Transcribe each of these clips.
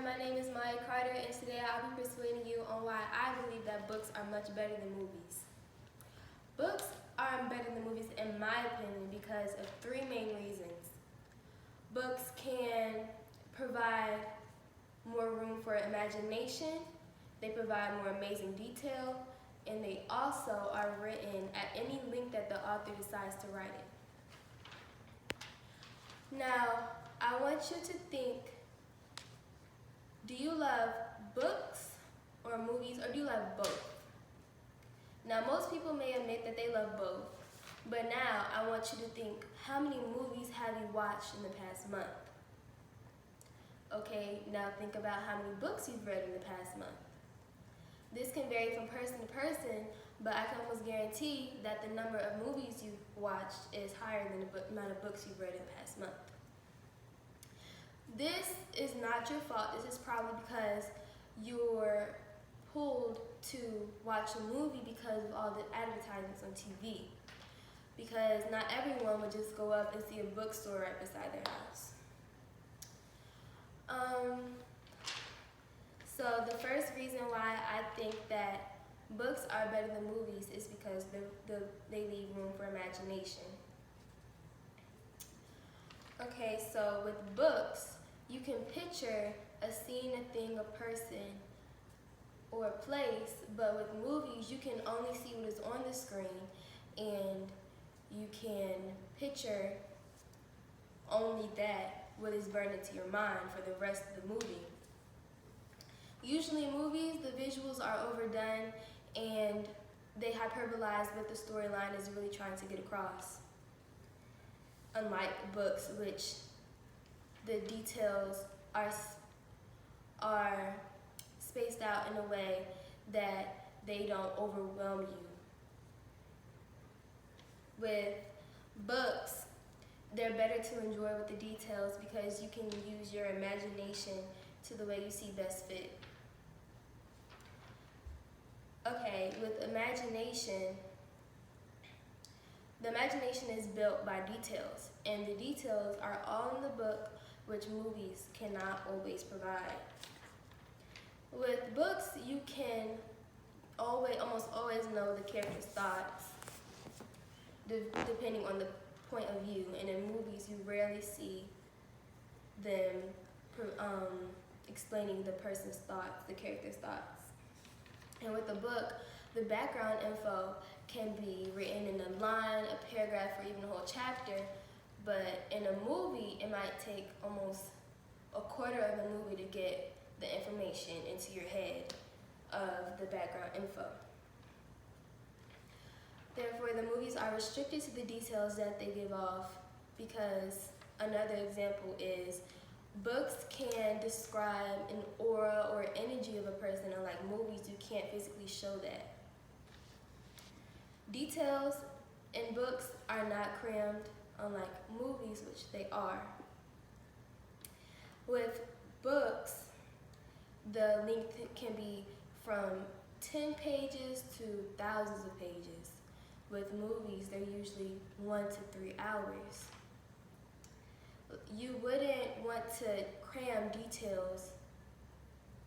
my name is Maya Carter, and today I'll be persuading you on why I believe that books are much better than movies. Books are better than movies in my opinion because of three main reasons. Books can provide more room for imagination, they provide more amazing detail, and they also are written at any length that the author decides to write it. Now, I want you to think, do you love books or movies, or do you love both? Now, most people may admit that they love both, but now I want you to think, how many movies have you watched in the past month? Okay, now think about how many books you've read in the past month. This can vary from person to person, but I can almost guarantee that the number of movies you've watched is higher than the amount of books you've read in the past month. This is not your fault. This is probably because you're pulled to watch a movie because of all the advertisements on TV. Because not everyone would just go up and see a bookstore right beside their house. So the first reason why I think that books are better than movies is because they leave room for imagination. Okay, so with books, you can picture a scene, a thing, a person, or a place, but with movies, you can only see what is on the screen, and you can picture only that, what is burned into your mind for the rest of the movie. Usually in movies, the visuals are overdone, and they hyperbolize what the storyline is really trying to get across. Unlike books, which the details are spaced out in a way that they don't overwhelm you. With books, they're better to enjoy with the details because you can use your imagination to the way you see best fit. Okay, with imagination, the imagination is built by details, and the details are all in the book, which movies cannot always provide. With books, you can almost always know the character's thoughts, depending on the point of view, and in movies, you rarely see them explaining the person's thoughts, the character's thoughts. And with a book, the background info can be written in a line, a paragraph, or even a whole chapter, but in a movie, it might take almost a quarter of the movie to get the information into your head of the background info. Therefore, the movies are restricted to the details that they give off, because another example is books can describe an aura or energy of a person, unlike movies, you can't physically show that. Details in books are not crammed, unlike movies, which they are. With books, the length can be from 10 pages to thousands of pages. With movies, they're usually 1 to 3 hours. You wouldn't want to cram details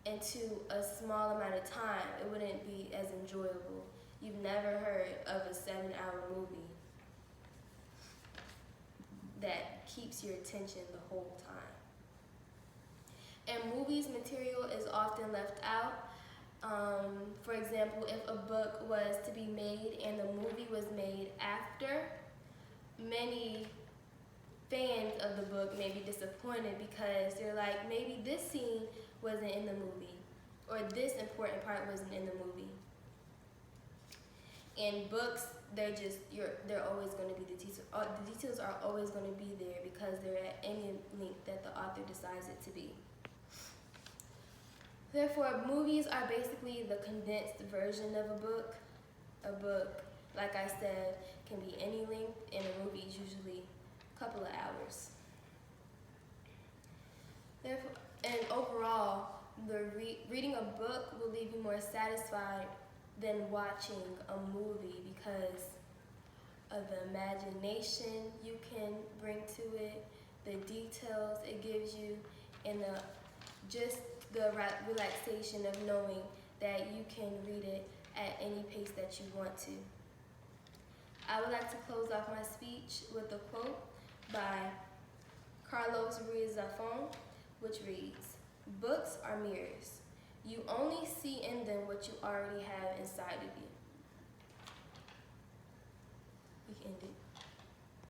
into a small amount of time. It wouldn't be as enjoyable. You've never heard of a 7-hour movie that keeps your attention the whole time. And movies material is often left out. For example, if a book was to be made and the movie was made after, many fans of the book may be disappointed because they're like, maybe this scene wasn't in the movie, or this important part wasn't in the movie. In books, they're always going to be the details. The details are always going to be there because they're at any length that the author decides it to be. Therefore, movies are basically the condensed version of a book. A book, like I said, can be any length, and a movie is usually a couple of hours. Therefore, and overall, reading a book will leave you more satisfied than watching a movie because of the imagination you can bring to it, the details it gives you, and just the relaxation of knowing that you can read it at any pace that you want to. I would like to close off my speech with a quote by Carlos Ruiz-Zafón, which reads, "Books are mirrors. You only see in them what you already have inside of you." We can end it.